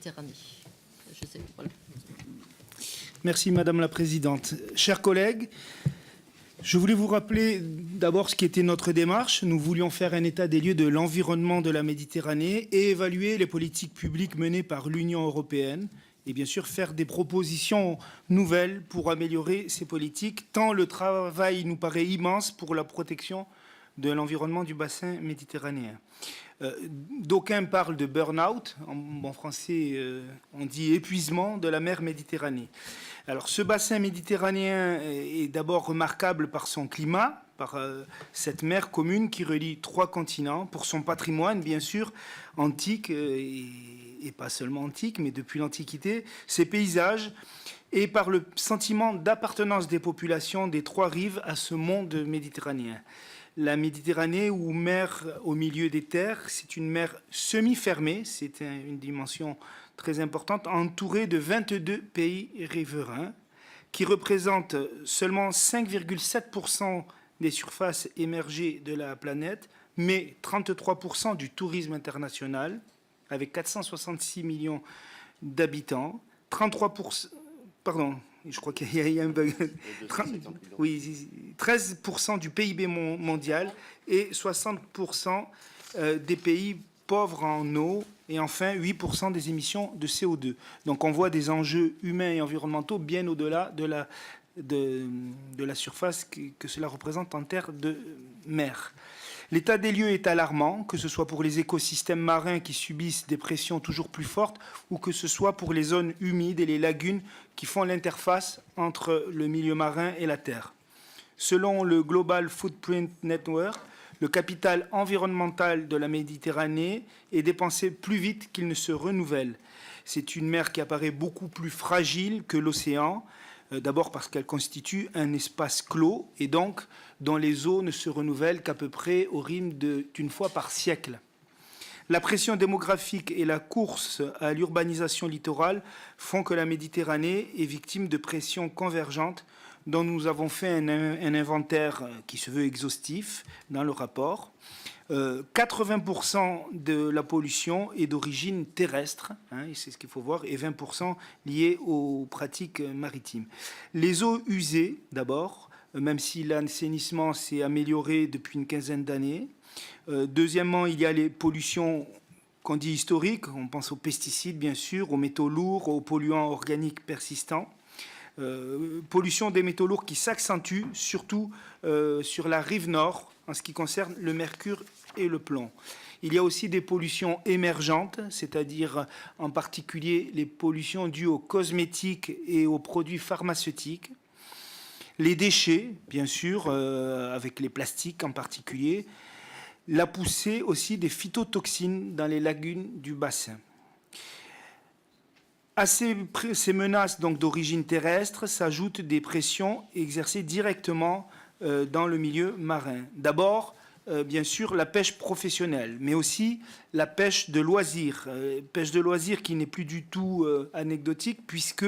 Méditerranée. Je sais, voilà. Merci Madame la Présidente. Chers collègues, je voulais vous rappeler d'abord ce qui était notre démarche. Nous voulions faire un état des lieux de l'environnement de la Méditerranée et évaluer les politiques publiques menées par l'Union européenne et bien sûr faire des propositions nouvelles pour améliorer ces politiques, tant le travail nous paraît immense pour la protection de l'environnement du bassin méditerranéen. D'aucuns parlent de burn-out, en bon français on dit épuisement de la mer Méditerranée. Alors ce bassin méditerranéen est d'abord remarquable par son climat, par cette mer commune qui relie 3 continents, pour son patrimoine bien sûr antique et pas seulement antique mais depuis l'Antiquité, ses paysages et par le sentiment d'appartenance des populations des 3 rives à ce monde méditerranéen. La Méditerranée, ou mer au milieu des terres, c'est une mer semi-fermée, c'est une dimension très importante, entourée de 22 pays riverains, qui représentent seulement 5,7% des surfaces émergées de la planète, mais 33% du tourisme international, avec 466 millions d'habitants, 33%, pardon, je crois qu'il y a un bug. Oui, 13% du PIB mondial et 60% des pays pauvres en eau et enfin 8% des émissions de CO2. Donc on voit des enjeux humains et environnementaux bien au-delà de la surface que cela représente en terres de mer. L'état des lieux est alarmant, que ce soit pour les écosystèmes marins qui subissent des pressions toujours plus fortes ou que ce soit pour les zones humides et les lagunes qui font l'interface entre le milieu marin et la terre. Selon le Global Footprint Network, le capital environnemental de la Méditerranée est dépensé plus vite qu'il ne se renouvelle. C'est une mer qui apparaît beaucoup plus fragile que l'océan, d'abord parce qu'elle constitue un espace clos et donc dont les eaux ne se renouvellent qu'à peu près au rythme d'une fois par siècle. La pression démographique et la course à l'urbanisation littorale font que la Méditerranée est victime de pressions convergentes dont nous avons fait un inventaire qui se veut exhaustif dans le rapport. 80% de la pollution est d'origine terrestre, c'est ce qu'il faut voir, et 20% lié aux pratiques maritimes. Les eaux usées, d'abord, même si l'assainissement s'est amélioré depuis une quinzaine d'années. Deuxièmement, il y a les pollutions qu'on dit historiques, on pense aux pesticides bien sûr, aux métaux lourds, aux polluants organiques persistants. Pollution des métaux lourds qui s'accentue surtout sur la rive nord en ce qui concerne le mercure et le plomb. Il y a aussi des pollutions émergentes, c'est-à-dire en particulier les pollutions dues aux cosmétiques et aux produits pharmaceutiques. Les déchets, bien sûr, avec les plastiques en particulier. La poussée aussi des phytotoxines dans les lagunes du bassin. À ces menaces donc d'origine terrestre s'ajoutent des pressions exercées directement dans le milieu marin. D'abord, bien sûr, la pêche professionnelle, mais aussi la pêche de loisirs. Pêche de loisirs qui n'est plus du tout anecdotique, puisque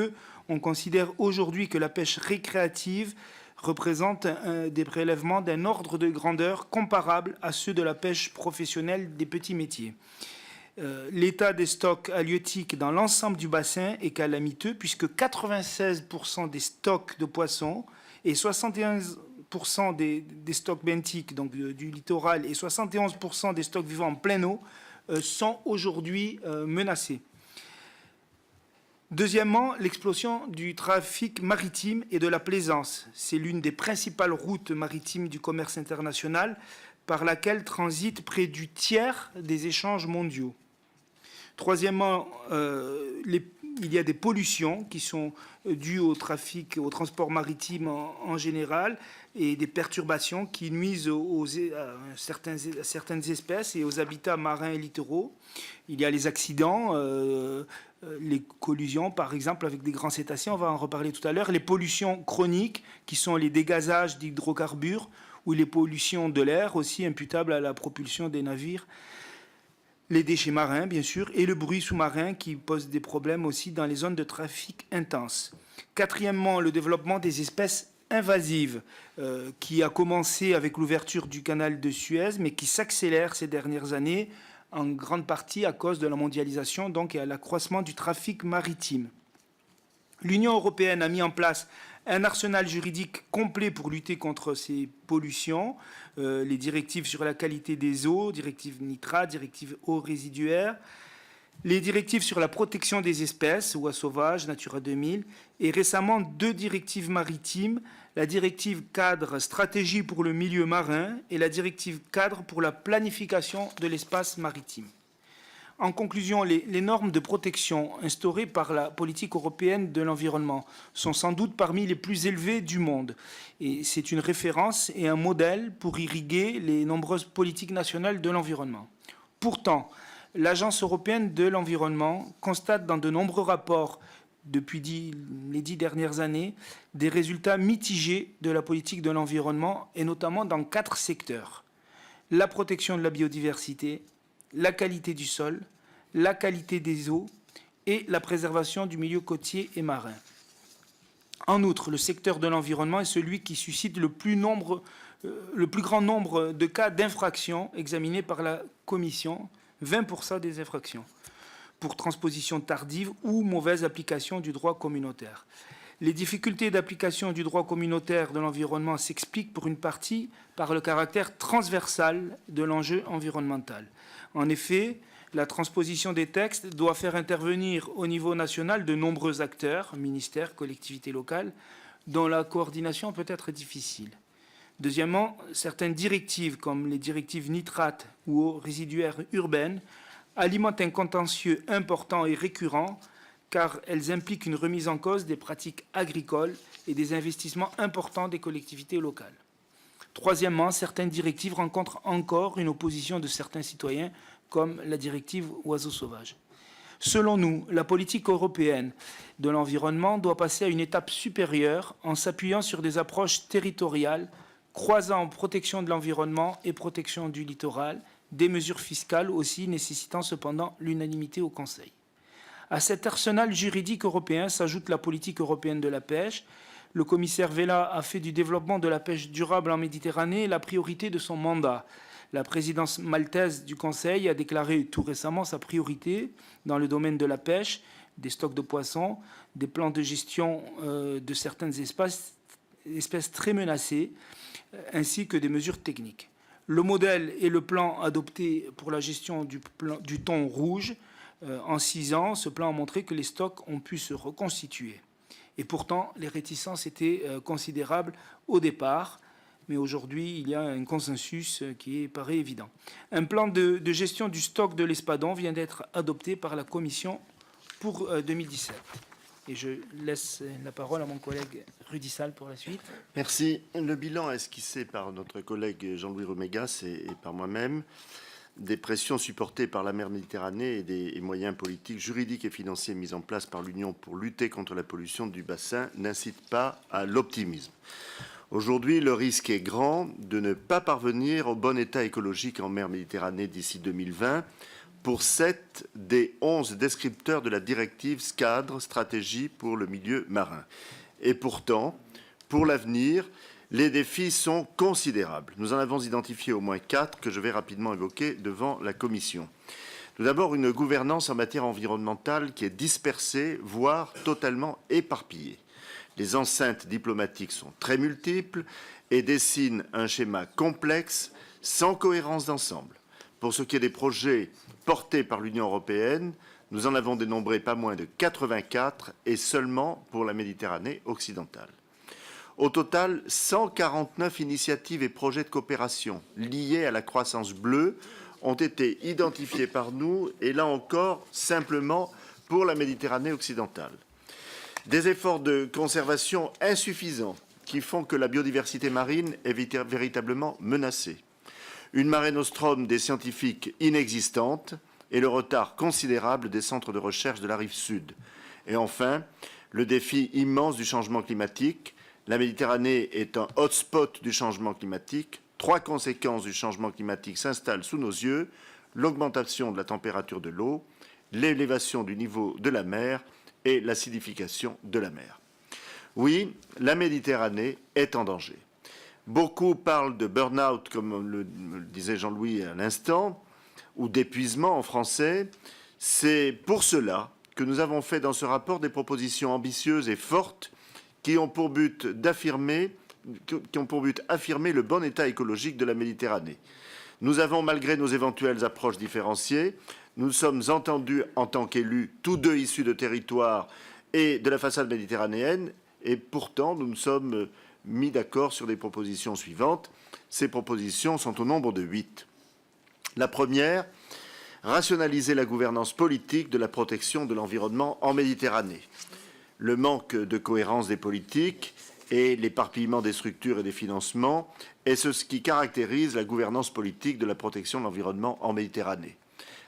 on considère aujourd'hui que la pêche récréative représente des prélèvements d'un ordre de grandeur comparable à ceux de la pêche professionnelle des petits métiers. L'état des stocks halieutiques dans l'ensemble du bassin est calamiteux, puisque 96% des stocks de poissons et 71% des stocks benthiques, donc du littoral, et 71% des stocks vivants en pleine eau sont aujourd'hui menacés. Deuxièmement, l'explosion du trafic maritime et de la plaisance. C'est l'une des principales routes maritimes du commerce international par laquelle transitent près du tiers des échanges mondiaux. Troisièmement, il y a des pollutions qui sont dues au trafic, au transport maritime en général et des perturbations qui nuisent à certaines espèces et aux habitats marins et littoraux. Il y a les accidents, les collisions par exemple avec des grands cétacés, on va en reparler tout à l'heure, les pollutions chroniques qui sont les dégazages d'hydrocarbures ou les pollutions de l'air aussi imputables à la propulsion des navires. Les déchets marins, bien sûr, et le bruit sous-marin qui pose des problèmes aussi dans les zones de trafic intense. Quatrièmement, le développement des espèces invasives qui a commencé avec l'ouverture du canal de Suez, mais qui s'accélère ces dernières années en grande partie à cause de la mondialisation donc, et à l'accroissement du trafic maritime. L'Union européenne a mis en place un arsenal juridique complet pour lutter contre ces pollutions, les directives sur la qualité des eaux, directives nitrates, directives eaux résiduaires, les directives sur la protection des espèces, oies sauvages, Natura 2000, et récemment 2 directives maritimes, la directive cadre stratégie pour le milieu marin et la directive cadre pour la planification de l'espace maritime. En conclusion, les normes de protection instaurées par la politique européenne de l'environnement sont sans doute parmi les plus élevées du monde. Et c'est une référence et un modèle pour irriguer les nombreuses politiques nationales de l'environnement. Pourtant, l'Agence européenne de l'environnement constate dans de nombreux rapports depuis les 10 dernières années des résultats mitigés de la politique de l'environnement et notamment dans 4 secteurs. La protection de la biodiversité, la qualité du sol, la qualité des eaux et la préservation du milieu côtier et marin. En outre, le secteur de l'environnement est celui qui suscite le plus grand nombre de cas d'infractions examinés par la Commission, 20% des infractions, pour transposition tardive ou mauvaise application du droit communautaire. Les difficultés d'application du droit communautaire de l'environnement s'expliquent pour une partie par le caractère transversal de l'enjeu environnemental. En effet, la transposition des textes doit faire intervenir au niveau national de nombreux acteurs, ministères, collectivités locales, dont la coordination peut être difficile. Deuxièmement, certaines directives, comme les directives nitrates ou eaux résiduaires urbaines, alimentent un contentieux important et récurrent, car elles impliquent une remise en cause des pratiques agricoles et des investissements importants des collectivités locales. Troisièmement, certaines directives rencontrent encore une opposition de certains citoyens, comme la directive oiseaux sauvages. Selon nous, la politique européenne de l'environnement doit passer à une étape supérieure en s'appuyant sur des approches territoriales, croisant protection de l'environnement et protection du littoral, des mesures fiscales aussi nécessitant cependant l'unanimité au Conseil. À cet arsenal juridique européen s'ajoute la politique européenne de la pêche. Le commissaire Vella a fait du développement de la pêche durable en Méditerranée la priorité de son mandat. La présidence maltaise du Conseil a déclaré tout récemment sa priorité dans le domaine de la pêche, des stocks de poissons, des plans de gestion de certaines espèces très menacées, ainsi que des mesures techniques. Le modèle et le plan adopté pour la gestion du thon rouge, en 6 ans, ce plan a montré que les stocks ont pu se reconstituer. Et pourtant, les réticences étaient considérables au départ, mais aujourd'hui, il y a un consensus qui paraît évident. Un plan de gestion du stock de l'espadon vient d'être adopté par la Commission pour 2017. Et je laisse la parole à mon collègue Rudy Sall pour la suite. Merci. Le bilan esquissé par notre collègue Jean-Louis Remégas et par moi-même des pressions supportées par la mer Méditerranée et des moyens politiques, juridiques et financiers mis en place par l'Union pour lutter contre la pollution du bassin n'incitent pas à l'optimisme. Aujourd'hui, le risque est grand de ne pas parvenir au bon état écologique en mer Méditerranée d'ici 2020 pour 7 des 11 descripteurs de la directive cadre stratégie pour le milieu marin. Et pourtant, pour l'avenir, les défis sont considérables. Nous en avons identifié au moins 4 que je vais rapidement évoquer devant la Commission. Tout d'abord, une gouvernance en matière environnementale qui est dispersée, voire totalement éparpillée. Les enceintes diplomatiques sont très multiples et dessinent un schéma complexe, sans cohérence d'ensemble. Pour ce qui est des projets portés par l'Union européenne, nous en avons dénombré pas moins de 84 et seulement pour la Méditerranée occidentale. Au total, 149 initiatives et projets de coopération liés à la croissance bleue ont été identifiés par nous, et là encore, simplement pour la Méditerranée occidentale. Des efforts de conservation insuffisants qui font que la biodiversité marine est véritablement menacée. Une Mare Nostrum des scientifiques inexistante et le retard considérable des centres de recherche de la rive sud. Et enfin, le défi immense du changement climatique. La Méditerranée est un hotspot du changement climatique. 3 conséquences du changement climatique s'installent sous nos yeux: l'augmentation de la température de l'eau, l'élévation du niveau de la mer et l'acidification de la mer. Oui, la Méditerranée est en danger. Beaucoup parlent de burn-out, comme le disait Jean-Louis à l'instant, ou d'épuisement en français. C'est pour cela que nous avons fait dans ce rapport des propositions ambitieuses et fortes qui ont pour but d'affirmer le bon état écologique de la Méditerranée. Nous avons, malgré nos éventuelles approches différenciées, nous sommes entendus en tant qu'élus, tous deux issus de territoires et de la façade méditerranéenne, et pourtant nous nous sommes mis d'accord sur des propositions suivantes. Ces propositions sont au nombre de 8. La première, rationaliser la gouvernance politique de la protection de l'environnement en Méditerranée. Le manque de cohérence des politiques et l'éparpillement des structures et des financements est ce qui caractérise la gouvernance politique de la protection de l'environnement en Méditerranée.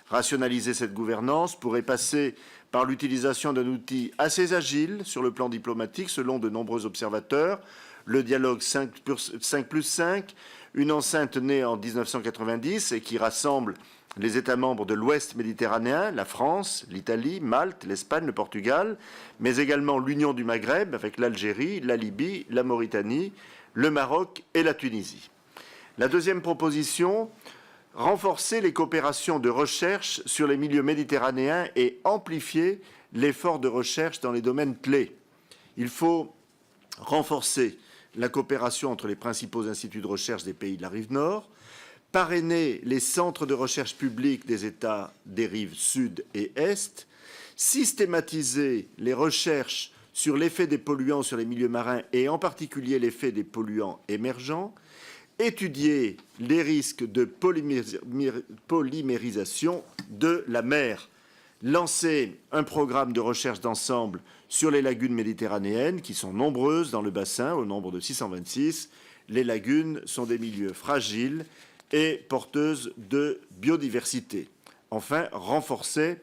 Rationaliser cette gouvernance pourrait passer par l'utilisation d'un outil assez agile sur le plan diplomatique, selon de nombreux observateurs, le dialogue 5+5, une enceinte née en 1990 et qui rassemble les États membres de l'Ouest méditerranéen, la France, l'Italie, Malte, l'Espagne, le Portugal, mais également l'Union du Maghreb avec l'Algérie, la Libye, la Mauritanie, le Maroc et la Tunisie. La deuxième proposition, renforcer les coopérations de recherche sur les milieux méditerranéens et amplifier l'effort de recherche dans les domaines clés. Il faut renforcer la coopération entre les principaux instituts de recherche des pays de la rive nord, parrainer les centres de recherche publics des États des rives sud et est, systématiser les recherches sur l'effet des polluants sur les milieux marins et en particulier l'effet des polluants émergents, étudier les risques de polymérisation de la mer, lancer un programme de recherche d'ensemble sur les lagunes méditerranéennes qui sont nombreuses dans le bassin, au nombre de 626. Les lagunes sont des milieux fragiles et porteuses de biodiversité. Enfin, renforcer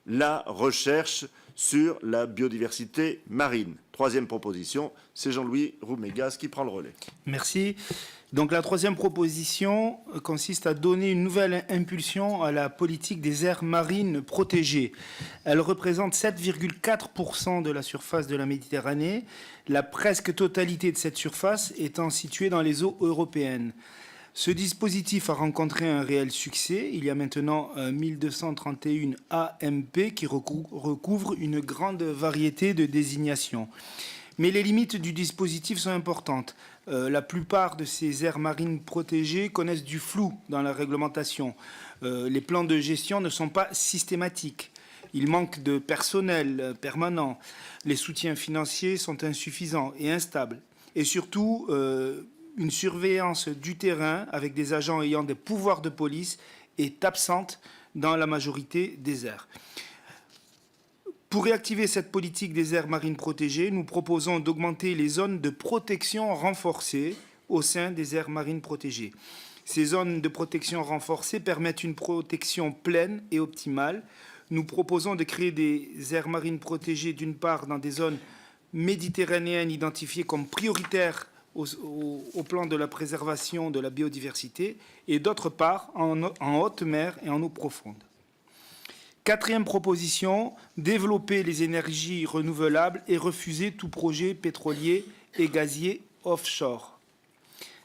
la recherche sur la biodiversité marine. Troisième proposition, c'est Jean-Louis Roumégas qui prend le relais. Merci. Donc la troisième proposition consiste à donner une nouvelle impulsion à la politique des aires marines protégées. Elle représente 7,4% de la surface de la Méditerranée, la presque totalité de cette surface étant située dans les eaux européennes. Ce dispositif a rencontré un réel succès. Il y a maintenant 1231 AMP qui recouvrent une grande variété de désignations. Mais les limites du dispositif sont importantes. La plupart de ces aires marines protégées connaissent du flou dans la réglementation. Les plans de gestion ne sont pas systématiques. Il manque de personnel permanent. Les soutiens financiers sont insuffisants et instables. Et surtout, une surveillance du terrain avec des agents ayant des pouvoirs de police est absente dans la majorité des aires. Pour réactiver cette politique des aires marines protégées, nous proposons d'augmenter les zones de protection renforcées au sein des aires marines protégées. Ces zones de protection renforcées permettent une protection pleine et optimale. Nous proposons de créer des aires marines protégées d'une part dans des zones méditerranéennes identifiées comme prioritaires au plan de la préservation de la biodiversité et d'autre part en haute mer et en eau profonde. Quatrième proposition, développer les énergies renouvelables et refuser tout projet pétrolier et gazier offshore.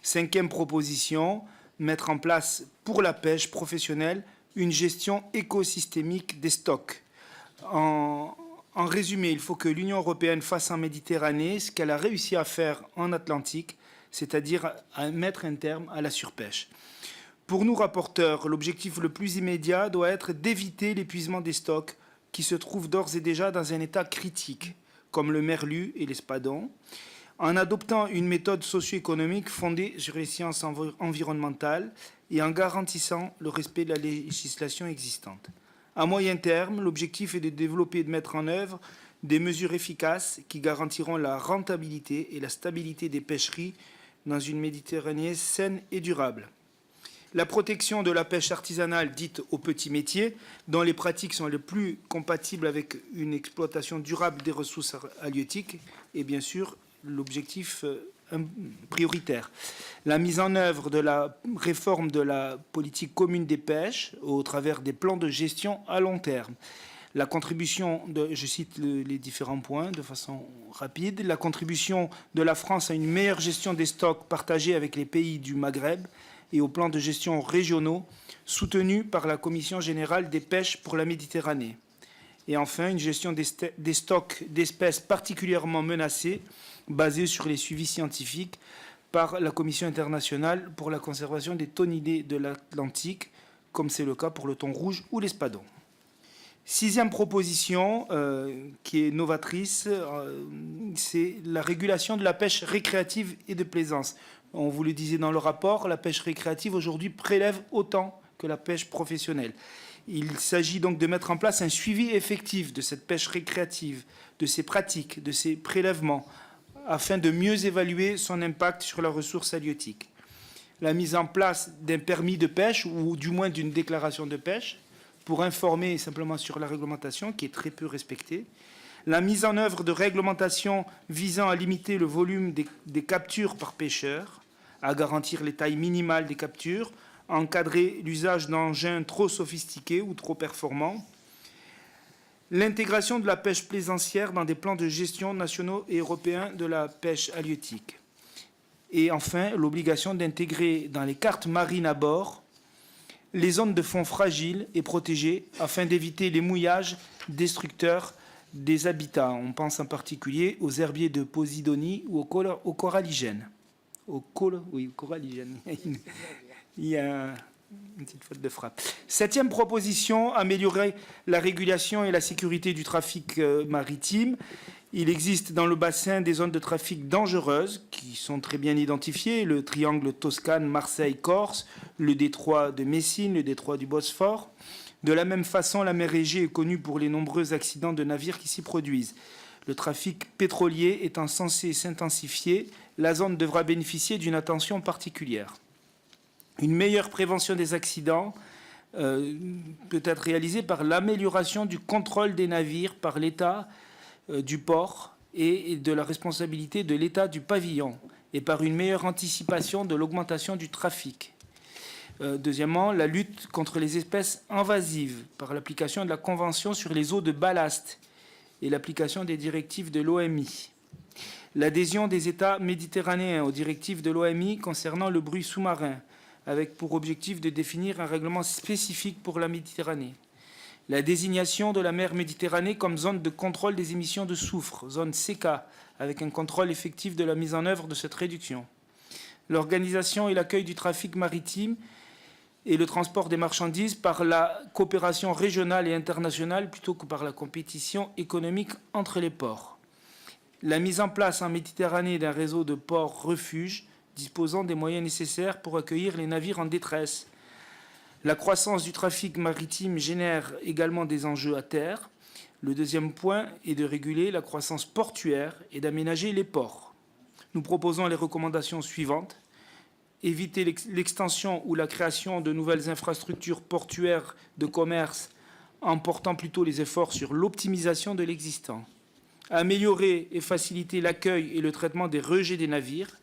Cinquième proposition, mettre en place pour la pêche professionnelle une gestion écosystémique des stocks. En résumé, il faut que l'Union européenne fasse en Méditerranée ce qu'elle a réussi à faire en Atlantique, c'est-à-dire à mettre un terme à la surpêche. Pour nous, rapporteurs, l'objectif le plus immédiat doit être d'éviter l'épuisement des stocks qui se trouvent d'ores et déjà dans un état critique, comme le merlu et l'espadon, en adoptant une méthode socio-économique fondée sur les sciences environnementales et en garantissant le respect de la législation existante. À moyen terme, l'objectif est de développer et de mettre en œuvre des mesures efficaces qui garantiront la rentabilité et la stabilité des pêcheries dans une Méditerranée saine et durable. La protection de la pêche artisanale dite aux petits métiers, dont les pratiques sont les plus compatibles avec une exploitation durable des ressources halieutiques, est bien sûr l'objectif prioritaire. La mise en œuvre de la réforme de la politique commune des pêches au travers des plans de gestion à long terme. La contribution je cite les différents points de façon rapide, la contribution de la France à une meilleure gestion des stocks partagés avec les pays du Maghreb, et aux plans de gestion régionaux soutenus par la Commission générale des pêches pour la Méditerranée. Et enfin, une gestion des stocks d'espèces particulièrement menacées, basée sur les suivis scientifiques par la Commission internationale pour la conservation des thonidés de l'Atlantique, comme c'est le cas pour le thon rouge ou l'espadon. Sixième proposition, qui est novatrice, c'est la régulation de la pêche récréative et de plaisance. On vous le disait dans le rapport, la pêche récréative aujourd'hui prélève autant que la pêche professionnelle. Il s'agit donc de mettre en place un suivi effectif de cette pêche récréative, de ses pratiques, de ses prélèvements, afin de mieux évaluer son impact sur la ressource halieutique. La mise en place d'un permis de pêche, ou du moins d'une déclaration de pêche, pour informer simplement sur la réglementation, qui est très peu respectée. La mise en œuvre de réglementations visant à limiter le volume des captures par pêcheur, à garantir les tailles minimales des captures, encadrer l'usage d'engins trop sophistiqués ou trop performants, l'intégration de la pêche plaisancière dans des plans de gestion nationaux et européens de la pêche halieutique. Et enfin, l'obligation d'intégrer dans les cartes marines à bord les zones de fond fragiles et protégées afin d'éviter les mouillages destructeurs des habitats. On pense en particulier aux herbiers de Posidonie ou aux coralligènes. Oui, coralligènes. Il y a une petite faute de frappe. Septième proposition, améliorer la régulation et la sécurité du trafic maritime. Il existe dans le bassin des zones de trafic dangereuses qui sont très bien identifiées, le triangle Toscane-Marseille-Corse, le détroit de Messine, le détroit du Bosphore. De la même façon, la mer Égée est connue pour les nombreux accidents de navires qui s'y produisent. Le trafic pétrolier étant censé s'intensifier, la zone devra bénéficier d'une attention particulière. Une meilleure prévention des accidents peut être réalisée par l'amélioration du contrôle des navires par l'État du port et de la responsabilité de l'État du pavillon, et par une meilleure anticipation de l'augmentation du trafic. Deuxièmement, la lutte contre les espèces invasives par l'application de la Convention sur les eaux de ballast et l'application des directives de l'OMI. L'adhésion des États méditerranéens aux directives de l'OMI concernant le bruit sous-marin, avec pour objectif de définir un règlement spécifique pour la Méditerranée. La désignation de la mer Méditerranée comme zone de contrôle des émissions de soufre, zone CECA, avec un contrôle effectif de la mise en œuvre de cette réduction. L'organisation et l'accueil du trafic maritime et le transport des marchandises par la coopération régionale et internationale plutôt que par la compétition économique entre les ports. La mise en place en Méditerranée d'un réseau de ports refuges disposant des moyens nécessaires pour accueillir les navires en détresse. La croissance du trafic maritime génère également des enjeux à terre. Le deuxième point est de réguler la croissance portuaire et d'aménager les ports. Nous proposons les recommandations suivantes. Éviter l'extension ou la création de nouvelles infrastructures portuaires de commerce en portant plutôt les efforts sur l'optimisation de l'existant. Améliorer et faciliter l'accueil et le traitement des rejets des navires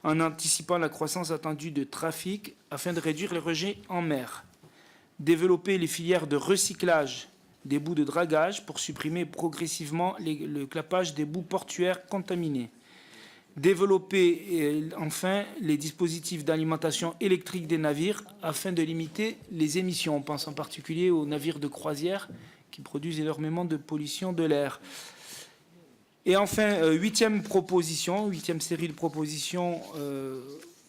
en anticipant la croissance attendue de trafic afin de réduire les rejets en mer. Développer les filières de recyclage des bouts de dragage pour supprimer progressivement le clapage des bouts portuaires contaminés. Développer enfin les dispositifs d'alimentation électrique des navires afin de limiter les émissions. On pense en particulier aux navires de croisière qui produisent énormément de pollution de l'air. Et enfin, huitième série de propositions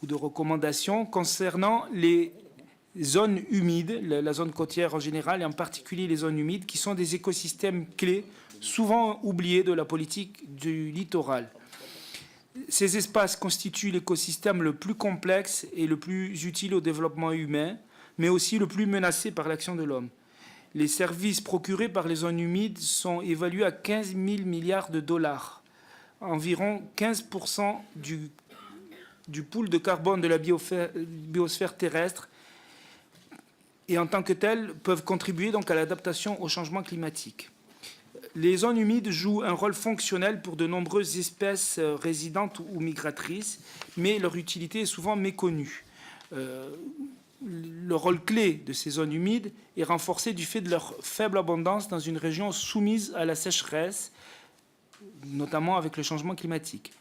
ou de recommandations concernant les zones humides, la zone côtière en général et en particulier les zones humides qui sont des écosystèmes clés souvent oubliés de la politique du littoral. Ces espaces constituent l'écosystème le plus complexe et le plus utile au développement humain, mais aussi le plus menacé par l'action de l'homme. Les services procurés par les zones humides sont évalués à 15 000 milliards de dollars, environ 15% du pool de carbone de la biosphère terrestre, et en tant que telles peuvent contribuer donc à l'adaptation au changement climatique. Les zones humides jouent un rôle fonctionnel pour de nombreuses espèces résidentes ou migratrices, mais leur utilité est souvent méconnue. Le rôle clé de ces zones humides est renforcé du fait de leur faible abondance dans une région soumise à la sécheresse, notamment avec le changement climatique.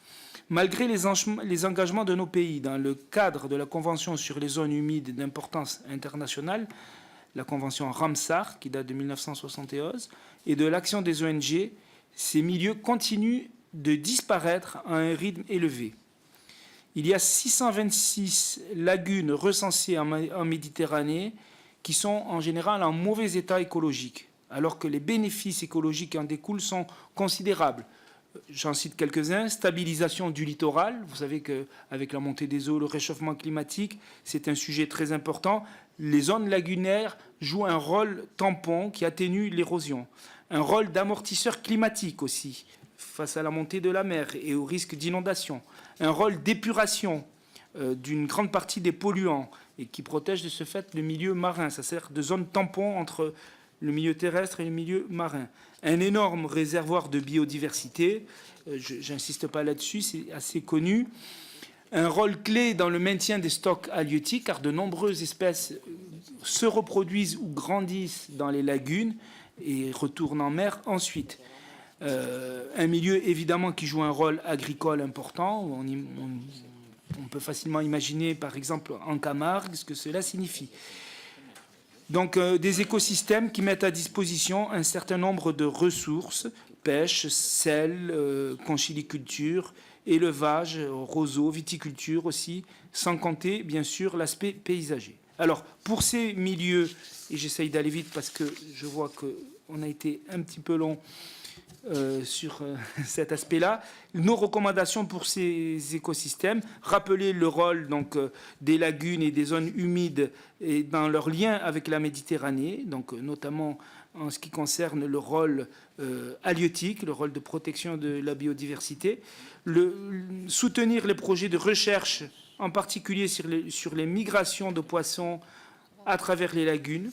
Malgré les engagements de nos pays dans le cadre de la Convention sur les zones humides d'importance internationale, la Convention Ramsar, qui date de 1971, et de l'action des ONG, ces milieux continuent de disparaître à un rythme élevé. Il y a 626 lagunes recensées en Méditerranée qui sont en général en mauvais état écologique, alors que les bénéfices écologiques qui en découlent sont considérables. J'en cite quelques-uns. Stabilisation du littoral. Vous savez qu'avec la montée des eaux, le réchauffement climatique, c'est un sujet très important. Les zones lagunaires jouent un rôle tampon qui atténue l'érosion. Un rôle d'amortisseur climatique aussi, face à la montée de la mer et au risque d'inondation. Un rôle d'épuration d'une grande partie des polluants et qui protège de ce fait le milieu marin. Ça sert de zone tampon entre le milieu terrestre et le milieu marin. Un énorme réservoir de biodiversité, j'insiste pas là-dessus, c'est assez connu. Un rôle clé dans le maintien des stocks halieutiques, car de nombreuses espèces se reproduisent ou grandissent dans les lagunes et retournent en mer ensuite. Un milieu évidemment qui joue un rôle agricole important. On peut facilement imaginer, par exemple, en Camargue, ce que cela signifie. Donc, des écosystèmes qui mettent à disposition un certain nombre de ressources, pêche, sel, conchiliculture, élevage, roseaux, viticulture aussi, sans compter, bien sûr, l'aspect paysager. Alors, pour ces milieux, et j'essaye d'aller vite parce que je vois qu'on a été un petit peu long sur cet aspect-là. Nos recommandations pour ces écosystèmes, rappeler le rôle donc, des lagunes et des zones humides et dans leur lien avec la Méditerranée, donc, notamment en ce qui concerne le rôle halieutique, le rôle de protection de la biodiversité, soutenir les projets de recherche, en particulier sur les migrations de poissons à travers les lagunes,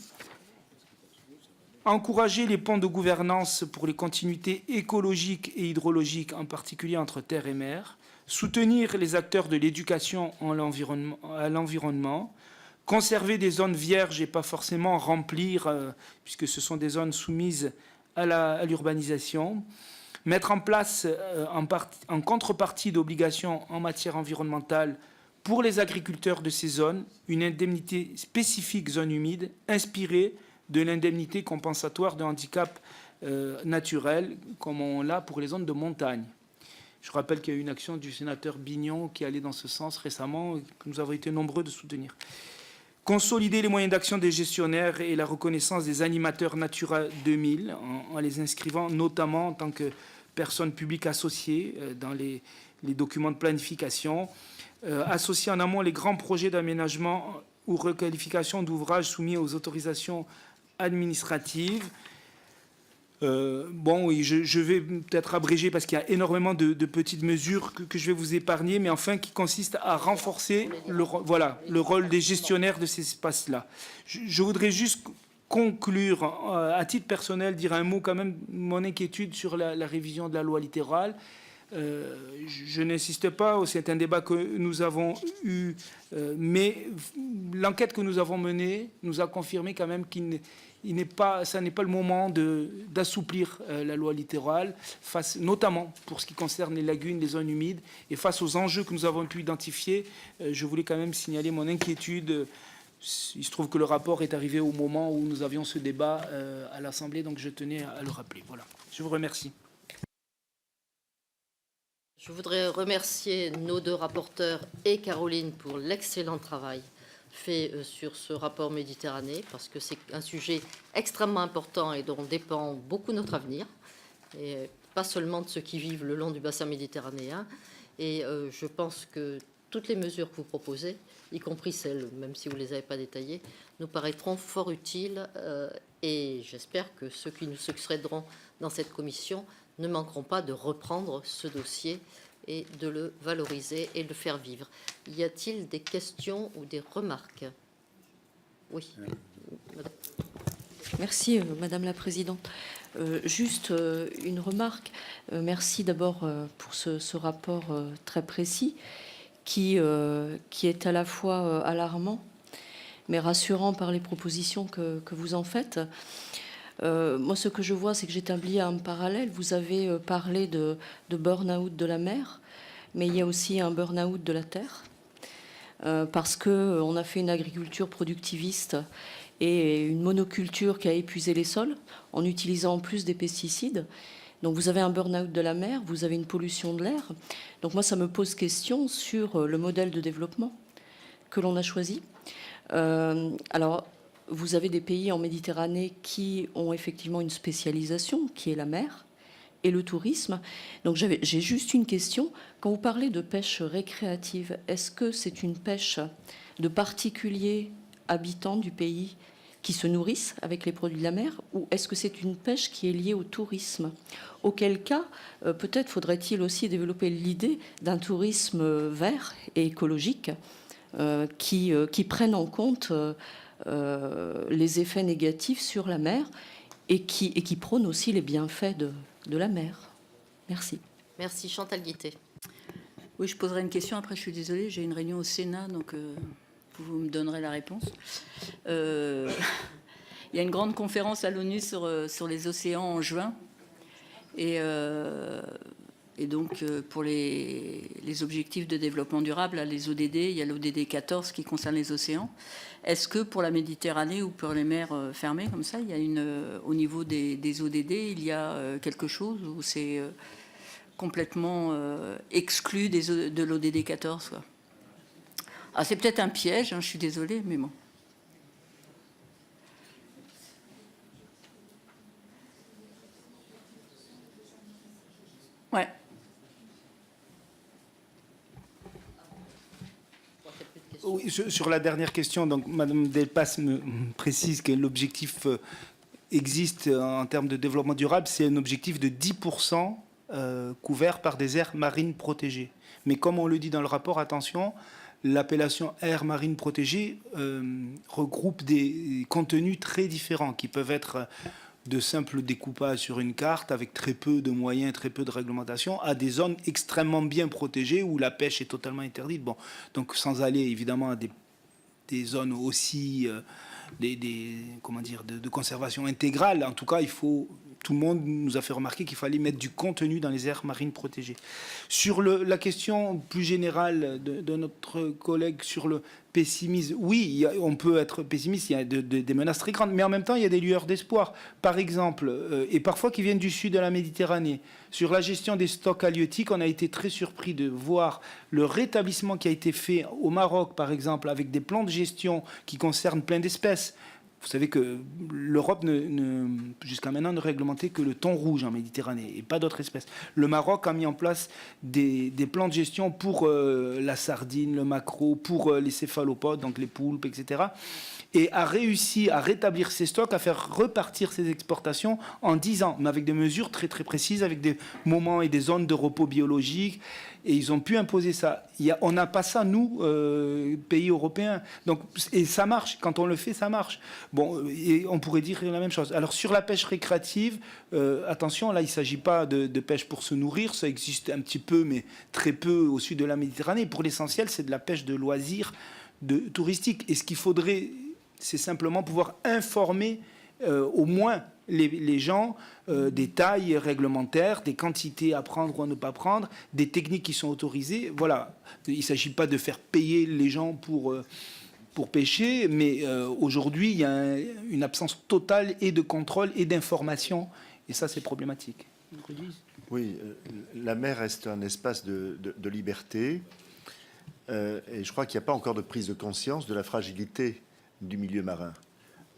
encourager les ponts de gouvernance pour les continuités écologiques et hydrologiques, en particulier entre terre et mer, soutenir les acteurs de l'éducation à l'environnement, conserver des zones vierges et pas forcément remplir, puisque ce sont des zones soumises à l'urbanisation, mettre en place, en contrepartie d'obligations en matière environnementale, pour les agriculteurs de ces zones, une indemnité spécifique zone humide, inspirée de l'indemnité compensatoire de handicap naturel, comme on l'a pour les zones de montagne. Je rappelle qu'il y a eu une action du sénateur Bignon qui allait dans ce sens récemment, que nous avons été nombreux de soutenir. Consolider les moyens d'action des gestionnaires et la reconnaissance des animateurs Natura 2000, en les inscrivant notamment en tant que personnes publiques associées dans les documents de planification, associer en amont les grands projets d'aménagement ou requalification d'ouvrages soumis aux autorisations administratives. Bon, oui, je vais peut-être abréger parce qu'il y a énormément de petites mesures que je vais vous épargner, mais enfin qui consistent à renforcer le rôle des gestionnaires de ces espaces-là. Je voudrais juste conclure, à titre personnel, dire un mot quand même, mon inquiétude sur la révision de la loi littorale. Je n'insiste pas, c'est un débat que nous avons eu, mais l'enquête que nous avons menée nous a confirmé quand même ça n'est pas le moment d'assouplir la loi littorale, notamment pour ce qui concerne les lagunes, les zones humides, et face aux enjeux que nous avons pu identifier, je voulais quand même signaler mon inquiétude. Il se trouve que le rapport est arrivé au moment où nous avions ce débat à l'Assemblée, donc je tenais à le rappeler. Voilà. Je vous remercie. Je voudrais remercier nos deux rapporteurs et Caroline pour l'excellent travail fait sur ce rapport Méditerranée, parce que c'est un sujet extrêmement important et dont dépend beaucoup notre avenir, et pas seulement de ceux qui vivent le long du bassin méditerranéen. Et je pense que toutes les mesures que vous proposez, y compris celles, même si vous ne les avez pas détaillées, nous paraîtront fort utiles, et j'espère que ceux qui nous succéderont dans cette commission ne manqueront pas de reprendre ce dossier et de le valoriser et de le faire vivre. Y a-t-il des questions ou des remarques? Oui. Merci, Madame la Présidente. Juste une remarque. Merci d'abord pour ce rapport très précis qui est à la fois alarmant mais rassurant par les propositions que vous en faites. Moi, ce que je vois, c'est que j'établis un parallèle. Vous avez parlé de burn-out de la mer. mais il y a aussi un burn-out de la terre, parce qu'on a fait une agriculture productiviste et une monoculture qui a épuisé les sols en utilisant en plus des pesticides. Donc vous avez un burn-out de la mer, vous avez une pollution de l'air. Donc moi, ça me pose question sur le modèle de développement que l'on a choisi. Alors, vous avez des pays en Méditerranée qui ont effectivement une spécialisation, qui est la mer et le tourisme. Donc j'ai juste une question. Quand vous parlez de pêche récréative, est-ce que c'est une pêche de particuliers habitants du pays qui se nourrissent avec les produits de la mer, ou est-ce que c'est une pêche qui est liée au tourisme? Auquel cas, peut-être faudrait-il aussi développer l'idée d'un tourisme vert et écologique qui prenne en compte les effets négatifs sur la mer et qui prône aussi les bienfaits de la mer. Merci. Merci. Chantal Guittet. Oui, je poserai une question. Après, je suis désolée, j'ai une réunion au Sénat, donc vous me donnerez la réponse. Il y a une grande conférence à l'ONU sur les océans en juin. Et donc, pour les objectifs de développement durable, les ODD, il y a l'ODD 14 qui concerne les océans. Est-ce que pour la Méditerranée ou pour les mers fermées, comme ça, il y a au niveau des ODD, il y a quelque chose où c'est complètement exclu de l'ODD 14 quoi. Ah, c'est peut-être un piège, hein, je suis désolée, mais bon. Ouais. Oui, sur la dernière question, donc Madame Delpas me précise que l'objectif existe en termes de développement durable, c'est un objectif de 10% couvert par des aires marines protégées. Mais comme on le dit dans le rapport, attention, l'appellation aire marine protégée regroupe des contenus très différents qui peuvent être de simples découpages sur une carte avec très peu de moyens, très peu de réglementation, à des zones extrêmement bien protégées où la pêche est totalement interdite. Bon, donc sans aller évidemment à des zones aussi comment dire, de conservation intégrale. En tout cas, tout le monde nous a fait remarquer qu'il fallait mettre du contenu dans les aires marines protégées. Sur la question plus générale de notre collègue sur le pessimisme, oui, on peut être pessimiste, il y a des menaces très grandes, mais en même temps, il y a des lueurs d'espoir. Par exemple, et parfois qui viennent du sud de la Méditerranée, sur la gestion des stocks halieutiques, on a été très surpris de voir le rétablissement qui a été fait au Maroc, par exemple, avec des plans de gestion qui concernent plein d'espèces. Vous savez que l'Europe, jusqu'à maintenant, ne réglementait que le thon rouge en Méditerranée et pas d'autres espèces. Le Maroc a mis en place des plans de gestion pour la sardine, le maquereau, pour les céphalopodes, donc les poulpes, etc. Et a réussi à rétablir ses stocks, à faire repartir ses exportations en 10 ans, mais avec des mesures très très précises, avec des moments et des zones de repos biologique. Et ils ont pu imposer ça. On n'a pas ça, nous, pays européens. Donc, et ça marche. Quand on le fait, ça marche. Bon, et on pourrait dire la même chose. Alors, sur la pêche récréative, attention, là, il ne s'agit pas de pêche pour se nourrir. Ça existe un petit peu, mais très peu au sud de la Méditerranée. Pour l'essentiel, c'est de la pêche de loisirs, touristique. Et ce qu'il faudrait, c'est simplement pouvoir informer au moins les gens des tailles réglementaires, des quantités à prendre ou à ne pas prendre, des techniques qui sont autorisées. Voilà, il ne s'agit pas de faire payer les gens pour pêcher, mais aujourd'hui, il y a une absence totale et de contrôle et d'information, et ça, c'est problématique. Oui, la mer reste un espace de liberté, et je crois qu'il n'y a pas encore de prise de conscience de la fragilité du milieu marin.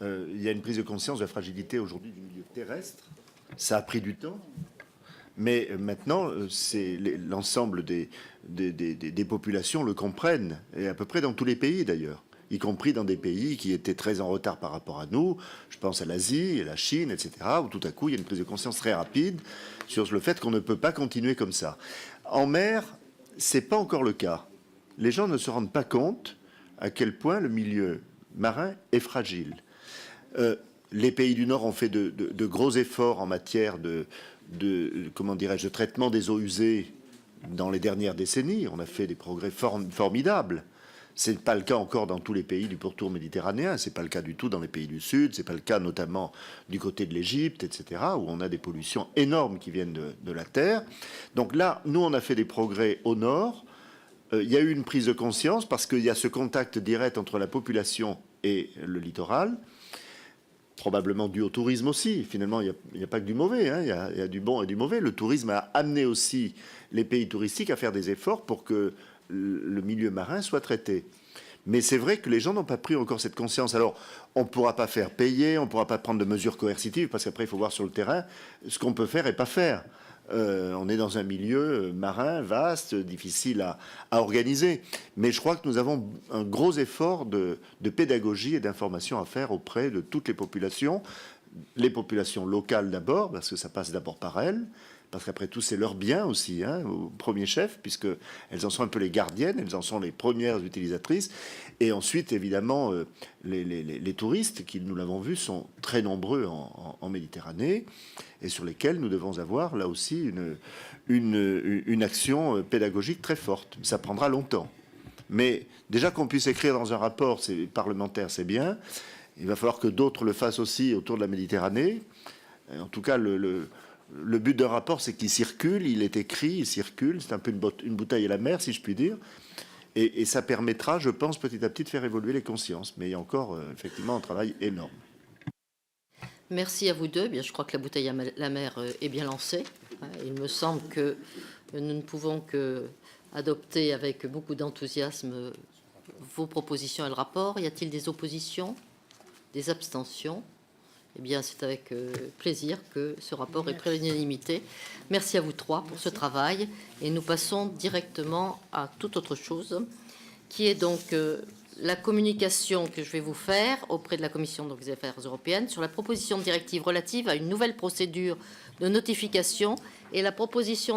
Il y a une prise de conscience de la fragilité aujourd'hui du milieu terrestre. Ça a pris du temps, mais maintenant, l'ensemble des populations le comprennent, et à peu près dans tous les pays d'ailleurs, y compris dans des pays qui étaient très en retard par rapport à nous. Je pense à l'Asie, la Chine, etc., où tout à coup, il y a une prise de conscience très rapide sur le fait qu'on ne peut pas continuer comme ça. En mer, c'est pas encore le cas. Les gens ne se rendent pas compte à quel point le milieu marin est fragile. Les pays du Nord ont fait de gros efforts en matière comment dirais-je, de traitement des eaux usées dans les dernières décennies. On a fait des progrès formidables. Ce n'est pas le cas encore dans tous les pays du pourtour méditerranéen, ce n'est pas le cas du tout dans les pays du Sud, ce n'est pas le cas notamment du côté de l'Égypte, etc., où on a des pollutions énormes qui viennent de la terre. Donc là, nous, on a fait des progrès au nord. Il y a eu une prise de conscience parce qu'il y a ce contact direct entre la population et le littoral, probablement dû au tourisme aussi. Finalement, il n'y a pas que du mauvais, hein. Il y a du bon et du mauvais. Le tourisme a amené aussi les pays touristiques à faire des efforts pour que le milieu marin soit traité. Mais c'est vrai que les gens n'ont pas pris encore cette conscience. Alors, on ne pourra pas faire payer, on ne pourra pas prendre de mesures coercitives, parce qu'après, il faut voir sur le terrain ce qu'on peut faire et pas faire. On est dans un milieu marin vaste, difficile à organiser. Mais je crois que nous avons un gros effort de pédagogie et d'information à faire auprès de toutes les populations locales d'abord, parce que ça passe d'abord par elles, parce qu'après tout, c'est leur bien aussi, hein, au premier chef, puisqu'elles en sont un peu les gardiennes, elles en sont les premières utilisatrices. Et ensuite, évidemment, les touristes, qui, nous l'avons vu, sont très nombreux en Méditerranée, et sur lesquels nous devons avoir, là aussi, une action pédagogique très forte. Ça prendra longtemps. Mais déjà qu'on puisse écrire dans un rapport parlementaire, c'est bien. Il va falloir que d'autres le fassent aussi autour de la Méditerranée. En tout cas, le but d'un rapport, c'est qu'il circule, il est écrit, il circule. C'est un peu une bouteille à la mer, si je puis dire. Et ça permettra, je pense, petit à petit de faire évoluer les consciences. Mais il y a encore, effectivement, un travail énorme. Merci à vous deux. Bien, je crois que la bouteille à la mer est bien lancée. Il me semble que nous ne pouvons que adopter avec beaucoup d'enthousiasme vos propositions et le rapport. Y a-t-il des oppositions, des abstentions? Eh bien, c'est avec plaisir que ce rapport est pris à l'unanimité. Merci à vous trois pour ce travail. Et nous passons directement à toute autre chose, qui est donc la communication que je vais vous faire auprès de la Commission des Affaires européennes sur la proposition de directive relative à une nouvelle procédure de notification et la proposition